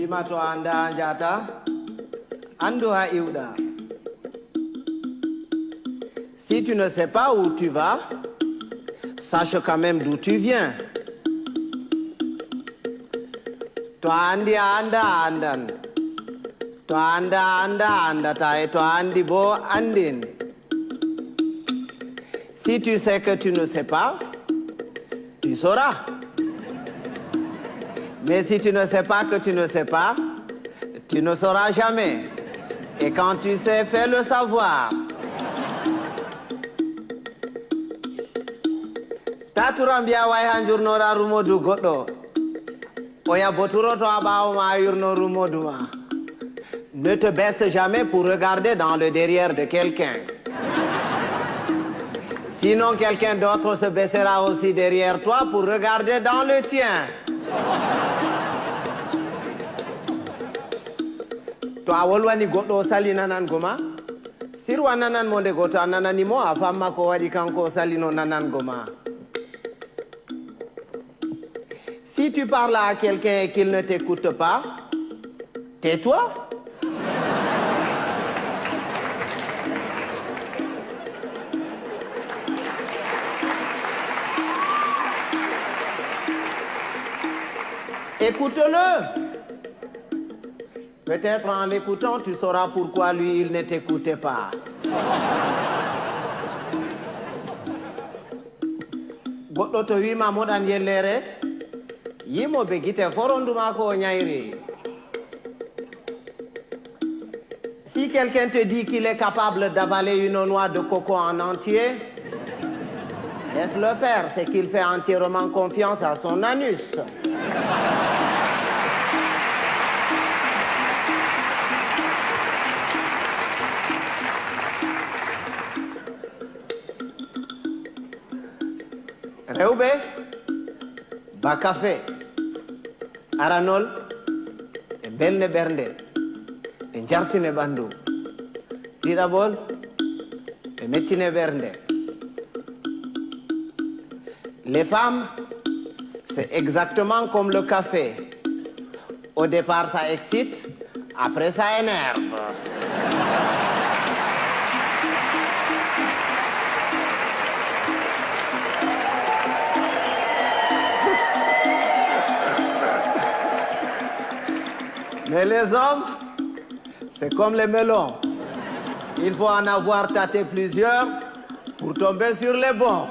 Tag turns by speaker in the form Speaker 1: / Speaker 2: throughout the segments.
Speaker 1: Bimato anda anjata, andoha iuda. Si tu ne sais pas où tu vas, sache quand même d'où tu viens. Toi andi anda andan. Toi anda andata et toi andi bo andin. Si tu sais que tu ne sais pas, tu sauras. Mais si tu ne sais pas que tu ne sais pas, tu ne sauras jamais. Et quand tu sais, fais le savoir. Taturambia way hanjurnora rumodu goddo. Oya boturo to abawo ma yurno rumodu ma. Ne te baisse jamais pour regarder dans le derrière de quelqu'un. Sinon, quelqu'un d'autre se baissera aussi derrière toi pour regarder dans le tien. Toi, wolwani goddo sali nanan goma. Sirwa nanan monde goto ananani mo afamma ko wadi kanko salino nanan goma. Si tu parles à quelqu'un et qu'il ne t'écoute pas, tais-toi. Écoute-le. Peut-être en l'écoutant, tu sauras pourquoi lui, il ne t'écoutait pas. Goddo to wima modan yellere, yimo be gite foronduma ko nyairi. Si quelqu'un te dit qu'il est capable d'avaler une noix de coco en entier, laisse-le faire, c'est qu'il fait entièrement confiance à son anus. Rewbe, Bakafe, Aranol, et Belne Bernde, et Jartine Bandou, Tirabol, et Metine Bernde. Les femmes, c'est exactement comme le café. Au départ, ça excite, après, ça énerve. Mais les hommes, c'est comme les melons. Il faut en avoir tâté plusieurs pour tomber sur les bons.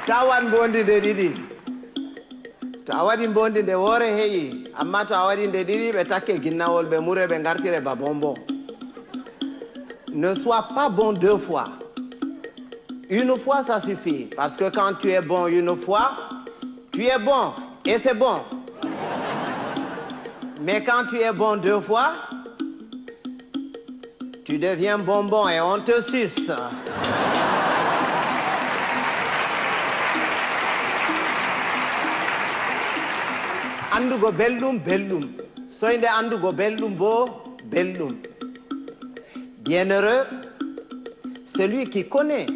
Speaker 1: Tawan bondi de didi. Tawadi bondi de wore heyi. Amma tawadi de didi be take ginnawol be mure be ngartire ba bonbon. Ne sois pas bon deux fois. Une fois, ça suffit. Parce que quand tu es bon une fois, tu es bon. Et c'est bon. Mais quand tu es bon deux fois, tu deviens bonbon et on te suce. Andugo bellum, bellum. Soinde andugo bellum bo, bellum. Bienheureux, celui qui connaît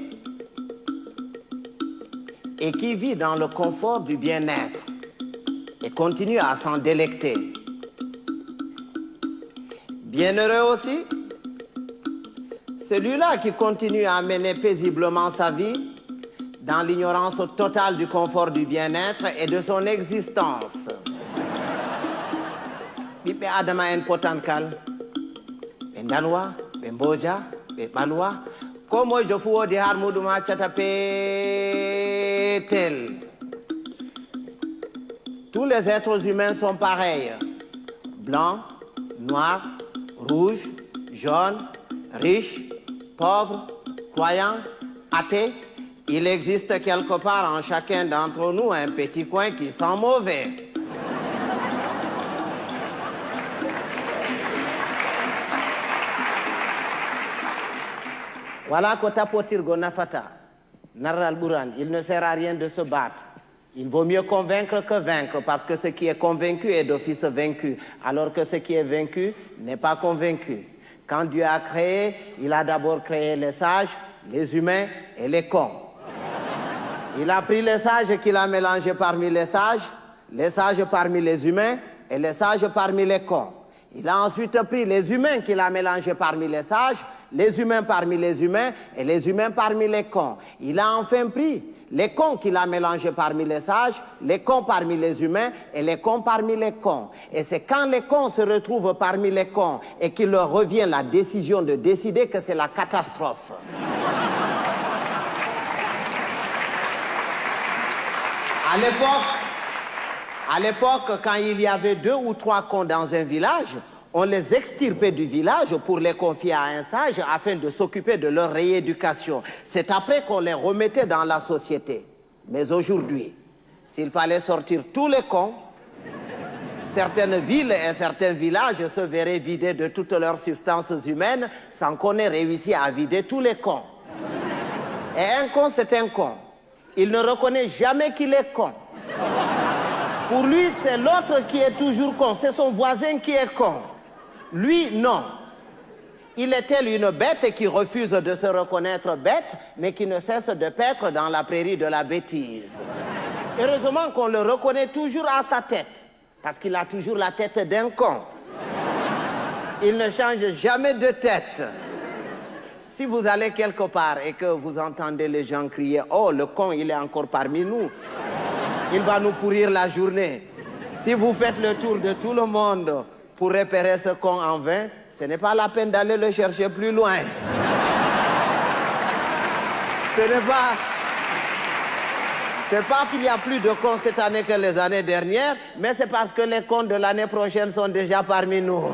Speaker 1: et qui vit dans le confort du bien-être et continue à s'en délecter. Bienheureux aussi, celui-là qui continue à mener paisiblement sa vie dans l'ignorance totale du confort du bien-être et de son existence. Bibe adama en potankal, be dalwa, be mboja, be balwa, komo jofu wodi har muduma chata petel. Tous les êtres humains sont pareils. Blancs, noirs, rouges, jaunes, riches, pauvres, croyants, athées. Il existe quelque part en chacun d'entre nous un petit coin qui sent mauvais. Voilà Kotapotir Gonafata, Naral Bouran, il ne sert à rien de se battre. Il vaut mieux convaincre que vaincre, parce que ce qui est convaincu est d'office vaincu, alors que ce qui est vaincu n'est pas convaincu. Quand Dieu a créé, il a d'abord créé les sages, les humains et les cons. Il a pris les sages qu'il a mélangés parmi les sages parmi les humains et les sages parmi les cons. Il a ensuite pris les humains qu'il a mélangés parmi les humains parmi les humains et les humains parmi les cons. Il a enfin pris les cons qu'il a mélangés parmi les cons parmi les humains et les cons parmi les cons. Et c'est quand les cons se retrouvent parmi les cons et qu'il leur revient la décision de décider que c'est la catastrophe. À l'époque, quand il y avait 2 ou 3 cons dans un village, on les extirpait du village pour les confier à un sage afin de s'occuper de leur rééducation. C'est après qu'on les remettait dans la société. Mais aujourd'hui, s'il fallait sortir tous les cons, certaines villes et certains villages se verraient vidés de toutes leurs substances humaines sans qu'on ait réussi à vider tous les cons. Et un con, c'est un con. Il ne reconnaît jamais qu'il est con. Pour lui, c'est l'autre qui est toujours con. C'est son voisin qui est con. Lui, non. Il est tel une bête qui refuse de se reconnaître bête, mais qui ne cesse de paître dans la prairie de la bêtise. Heureusement qu'on le reconnaît toujours à sa tête, parce qu'il a toujours la tête d'un con. Il ne change jamais de tête. Si vous allez quelque part et que vous entendez les gens crier « Oh, le con, il est encore parmi nous », il va nous pourrir la journée. Si vous faites le tour de tout le monde pour repérer ce con en vain, ce n'est pas la peine d'aller le chercher plus loin. C'est pas qu'il y a plus de cons cette année que les années dernières, mais c'est parce que les cons de l'année prochaine sont déjà parmi nous.